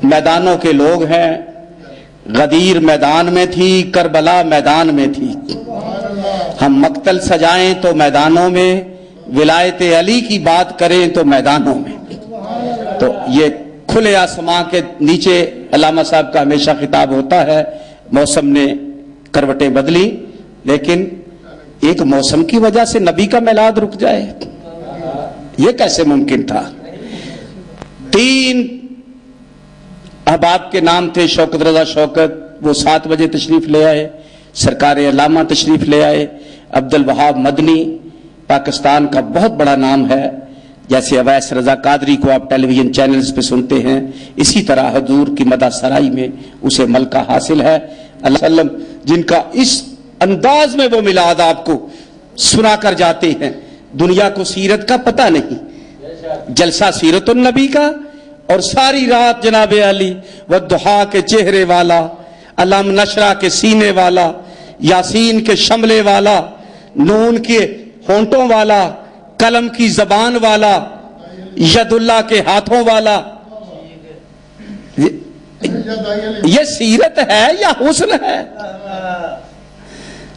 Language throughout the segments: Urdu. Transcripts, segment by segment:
میدانوں کے لوگ ہیں. غدیر میدان میں تھی، کربلا میدان میں تھی. ہم مقتل سجائیں تو میدانوں میں، ولایت علی کی بات کریں تو میدانوں میں. تو یہ کھلے آسمان کے نیچے علامہ صاحب کا ہمیشہ خطاب ہوتا ہے. موسم نے کروٹیں بدلی، لیکن ایک موسم کی وجہ سے نبی کا میلاد رک جائے، یہ کیسے ممکن تھا؟ 3 احباب کے نام تھے. شوکت رضا شوکت، وہ 7 بجے تشریف لے آئے. سرکار علامہ تشریف لے آئے. عبد الوہاب مدنی پاکستان کا بہت بڑا نام ہے. جیسے اویس رضا قادری کو آپ ٹیلی ویژن چینلز پہ سنتے ہیں، اسی طرح حضور کی مدح سرائی میں اسے ملکہ حاصل ہے. اللہ علیہ وسلم جن کا اس انداز میں وہ میلاد آپ کو سنا کر جاتے ہیں. دنیا کو سیرت کا پتہ نہیں، جلسہ سیرت النبی کا، اور ساری رات جناب علی والضحیٰ کے چہرے والا، علم نشرہ کے سینے والا، یاسین کے شملے والا، نون کے ہونٹوں والا، قلم کی زبان والا، ید اللہ کے ہاتھوں والا. یہ سیرت ہے یا حسن ہے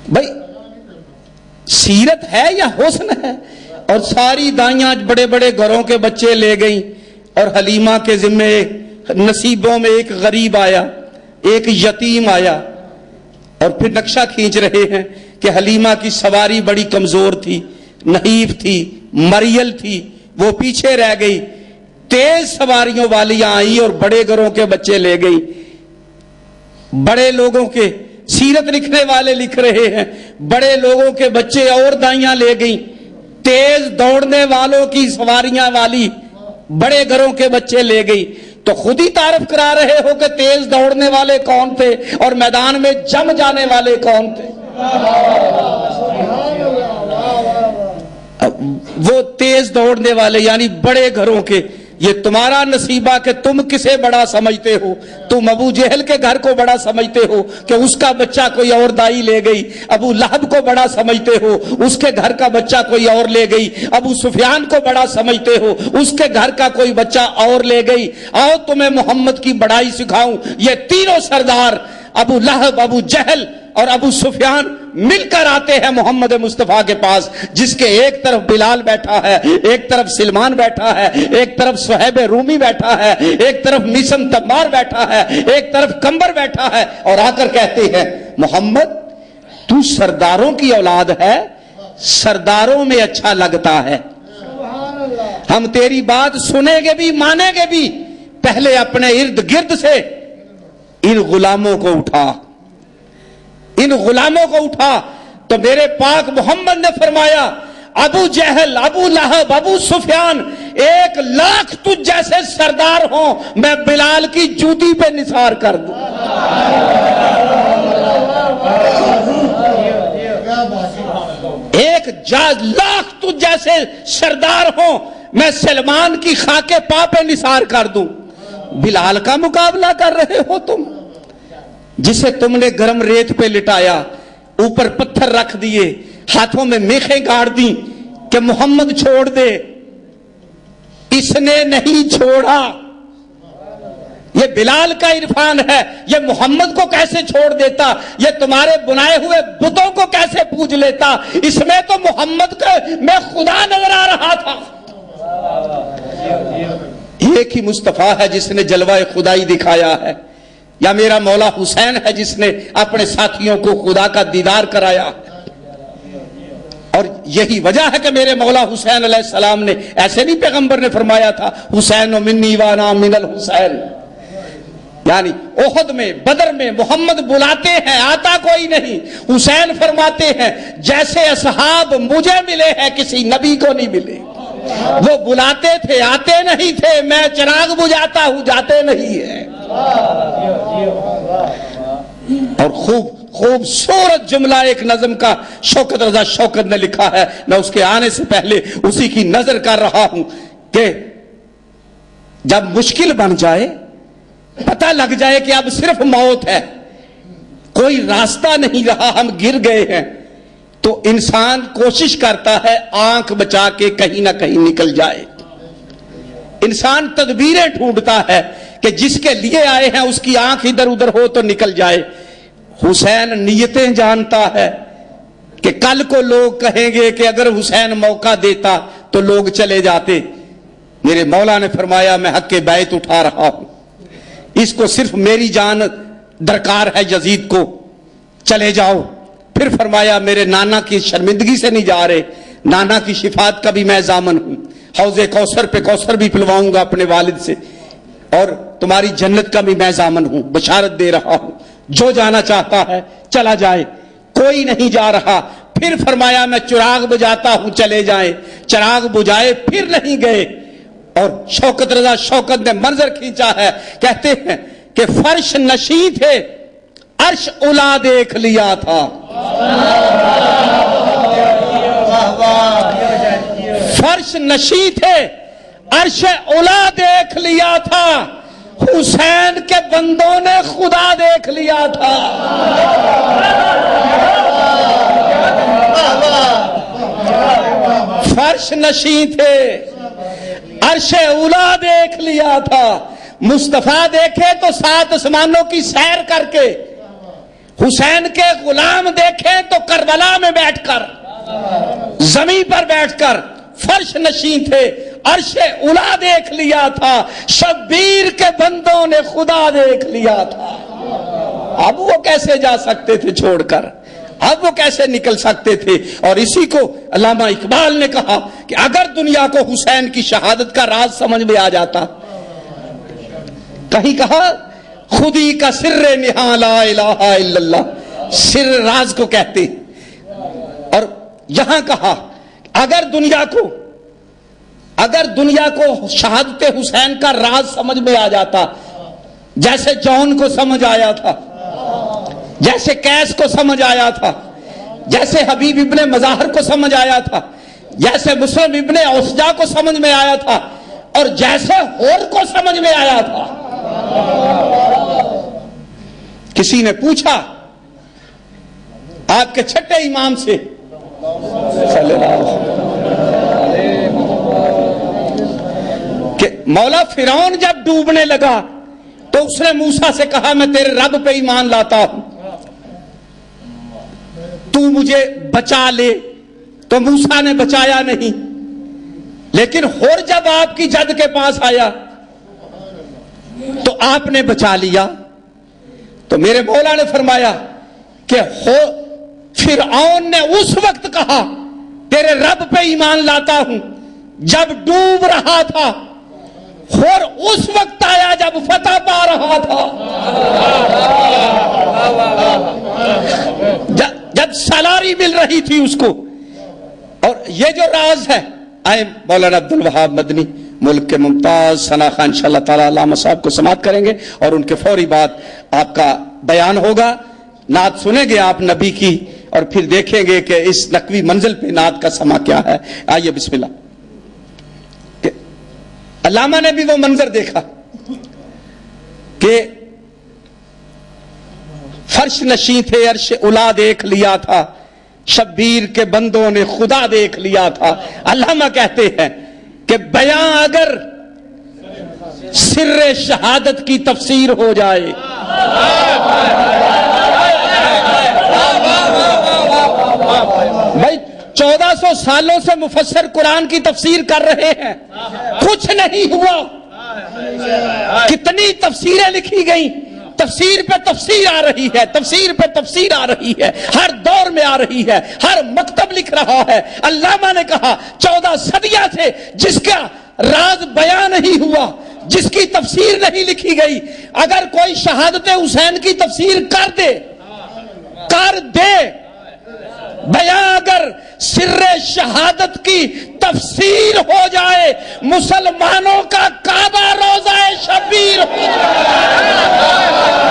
بھائی؟ سیرت ہے یا حسن ہے؟ اور ساری دائیاں بڑے بڑے گھروں کے بچے لے گئیں، اور حلیمہ کے ذمے نصیبوں میں ایک غریب آیا، ایک یتیم آیا. اور پھر نقشہ کھینچ رہے ہیں کہ حلیمہ کی سواری بڑی کمزور تھی، نحیف تھی، مریل تھی، وہ پیچھے رہ گئی. تیز سواریوں والیاں آئی اور بڑے گھروں کے بچے لے گئی. بڑے لوگوں کے سیرت لکھنے والے لکھ رہے ہیں بڑے لوگوں کے بچے اور دائیاں لے گئیں. تیز دوڑنے والوں کی سواریاں والی بڑے گھروں کے بچے لے گئی. تو خود ہی تعارف کرا رہے ہو کہ تیز دوڑنے والے کون تھے اور میدان میں جم جانے والے کون تھے. وہ تیز دوڑنے والے یعنی بڑے گھروں کے. یہ تمہارا نصیبہ کہ تم کسے بڑا سمجھتے ہو. تم ابو جہل کے گھر کو بڑا سمجھتے ہو کہ اس کا بچہ کوئی اور دائی لے گئی. ابو لہب کو بڑا سمجھتے ہو، اس کے گھر کا بچہ کوئی اور لے گئی. ابو سفیان کو بڑا سمجھتے ہو، اس کے گھر کا کوئی بچہ اور لے گئی. آؤ تمہیں محمد کی بڑائی سکھاؤں. یہ تینوں سردار ابو لہب، ابو جہل اور ابو سفیان مل کر آتے ہیں محمد مصطفیٰ کے پاس، جس کے ایک طرف بلال بیٹھا ہے، ایک طرف سلمان بیٹھا ہے، ایک طرف صہیب رومی بیٹھا ہے، ایک طرف میسم تمار بیٹھا ہے، ایک طرف کمبر بیٹھا ہے. اور آ کر کہتے ہیں محمد تو سرداروں کی اولاد ہے، سرداروں میں اچھا لگتا ہے. ہم تیری بات سنیں گے بھی مانیں گے بھی. پہلے اپنے ارد گرد سے ان غلاموں کو اٹھا، ان غلاموں کو اٹھا. تو میرے پاک محمد نے فرمایا ابو جہل، ابو لہب، ابو سفیان 1,00,000 تجھ جیسے سردار ہوں، میں بلال کی جوتی پہ نثار کر دوں. 1,00,000 تجھ جیسے سردار ہوں، میں سلمان کی خاک پا پہ نثار کر دوں. بلال کا مقابلہ کر رہے ہو تم، جسے تم نے گرم ریت پہ لٹایا، اوپر پتھر رکھ دیے، ہاتھوں میں میخیں گاڑ دی کہ محمد چھوڑ دے. اس نے نہیں چھوڑا. یہ بلال کا عرفان ہے. یہ محمد کو کیسے چھوڑ دیتا؟ یہ تمہارے بنائے ہوئے بتوں کو کیسے پوج لیتا؟ اس میں تو محمد میں خدا نظر آ رہا تھا. ایک ہی مصطفیٰ ہے جس نے جلوہ خدائی دکھایا ہے، یا میرا مولا حسین ہے جس نے اپنے ساتھیوں کو خدا کا دیدار کرایا. اور یہی وجہ ہے کہ میرے مولا حسین علیہ السلام نے ایسے نہیں پیغمبر نے فرمایا تھا حسین و منی وانا من الحسین. یعنی احد میں، بدر میں محمد بلاتے ہیں، آتا کوئی نہیں. حسین فرماتے ہیں جیسے اصحاب مجھے ملے ہیں کسی نبی کو نہیں ملے. وہ بلاتے تھے، آتے نہیں تھے. میں چراغ بجھاتا ہوں، جاتے نہیں ہیں. اور خوبصورت جملہ ایک نظم کا شوکت رضا شوکت نے لکھا ہے. میں اس کے آنے سے پہلے اسی کی نظر کر رہا ہوں کہ جب مشکل بن جائے، پتہ لگ جائے کہ اب صرف موت ہے، کوئی راستہ نہیں رہا، ہم گر گئے ہیں، تو انسان کوشش کرتا ہے آنکھ بچا کے کہیں نہ کہیں نکل جائے. انسان تدبیریں ڈھونڈتا ہے کہ جس کے لیے آئے ہیں اس کی آنکھ ادھر ادھر ہو تو نکل جائے۔ حسین نیتیں جانتا ہے کہ کل کو لوگ کہیں گے کہ اگر حسین موقع دیتا تو لوگ چلے جاتے۔ میرے مولا نے فرمایا میں حق بیعت اٹھا رہا ہوں، اس کو صرف میری جان درکار ہے، یزید کو چلے جاؤ۔ پھر فرمایا میرے نانا کی شرمندگی سے نہیں جا رہے، نانا کی شفاعت کا بھی میں ضامن ہوں، حوض کوثر پہ کوثر بھی پلواؤں گا اپنے والد سے، اور تمہاری جنت کا بھی میں ضامن ہوں، بشارت دے رہا ہوں، جو جانا چاہتا ہے چلا جائے۔ کوئی نہیں جا رہا۔ پھر فرمایا میں چراغ بجاتا ہوں، چلے جائیں۔ چراغ بجائے، پھر نہیں گئے۔ اور شوکت رضا شوکت نے منظر کھینچا ہے، کہتے ہیں کہ فرش نشیں تھے، عرش الا دیکھ لیا تھا۔ فرش نشیں تھے، عرش الا دیکھ لیا تھا، حسین کے بندوں نے خدا دیکھ لیا تھا۔ فرش نشیں تھے، عرش اولا دیکھ لیا تھا۔ مصطفیٰ دیکھے تو سات آسمانوں کی سیر کر کے، حسین کے غلام دیکھے تو کربلا میں بیٹھ کر، زمین پر بیٹھ کر فرش نشیں تھے، عرش اولا دیکھ لیا تھا، شبیر کے بندوں نے خدا دیکھ لیا تھا۔ اب وہ کیسے جا سکتے تھے چھوڑ کر؟ اب وہ کیسے نکل سکتے تھے؟ اور اسی کو علامہ اقبال نے کہا کہ اگر دنیا کو حسین کی شہادت کا راز سمجھ میں آ جاتا، کہیں کہا خودی کا سر نہاں لا الہ الا اللہ، سر راز کو کہتے، اور یہاں کہا اگر دنیا کو شہادت حسین کا راز سمجھ میں آ جاتا، جیسے جون کو سمجھ آیا تھا، جیسے قیس کو سمجھ آیا تھا، جیسے حبیب ابن مظاہر کو سمجھ آیا تھا، جیسے مسلم ابن اوسجا کو سمجھ میں آیا تھا، اور جیسے ہور کو سمجھ میں آیا تھا۔ کسی نے پوچھا آپ کے چھٹے امام سے صلی اللہ علیہ وسلم کہ مولا فرعون جب ڈوبنے لگا تو اس نے موسیٰ سے کہا میں تیرے رب پہ ایمان لاتا ہوں، تو مجھے بچا لے، تو موسیٰ نے بچایا نہیں، لیکن ہور جب آپ کی جد کے پاس آیا تو آپ نے بچا لیا۔ تو میرے مولا نے فرمایا کہ فرعون نے اس وقت کہا تیرے رب پہ ایمان لاتا ہوں جب ڈوب رہا تھا، اور اس وقت آیا جب فتح پا رہا تھا، جب سالاری مل رہی تھی اس کو۔ اور یہ جو راز ہے، آئے مولانا عبد الوہاب مدنی ملک کے ممتاز ثنا خان انشاءاللہ تعالی علامہ صاحب کو سماعت کریں گے، اور ان کے فوری بعد آپ کا بیان ہوگا۔ نعت سنیں گے آپ نبی کی، اور پھر دیکھیں گے کہ اس نقوی منزل پہ نعت کا سما کیا ہے۔ آئیے بسم اللہ۔ علامہ نے بھی وہ منظر دیکھا کہ فرش نشیں تھے، عرش الا دیکھ لیا تھا، شبیر کے بندوں نے خدا دیکھ لیا تھا۔ علامہ کہتے ہیں کہ بیان اگر سر شہادت کی تفسیر ہو جائے، بھائی 1400 سالوں سے مفسر قرآن کی تفسیر کر رہے ہیں، کچھ نہیں ہوا۔ کتنی تفسیریں لکھی گئیں، تفسیر پہ تفسیر آ رہی ہے، تفسیر پہ تفسیر آ رہی ہے، ہر دور میں آ رہی ہے، ہر مکتب لکھ رہا ہے۔ علامہ نے کہا 14 صدیاں سے جس کا راز بیان نہیں ہوا، جس کی تفسیر نہیں لکھی گئی، اگر کوئی شہادت حسین کی تفسیر کر دے بیان اگر سر شہادت کی تفسیر ہو جائے، مسلمانوں کا کعبہ روضہ شبیر ہو جائے۔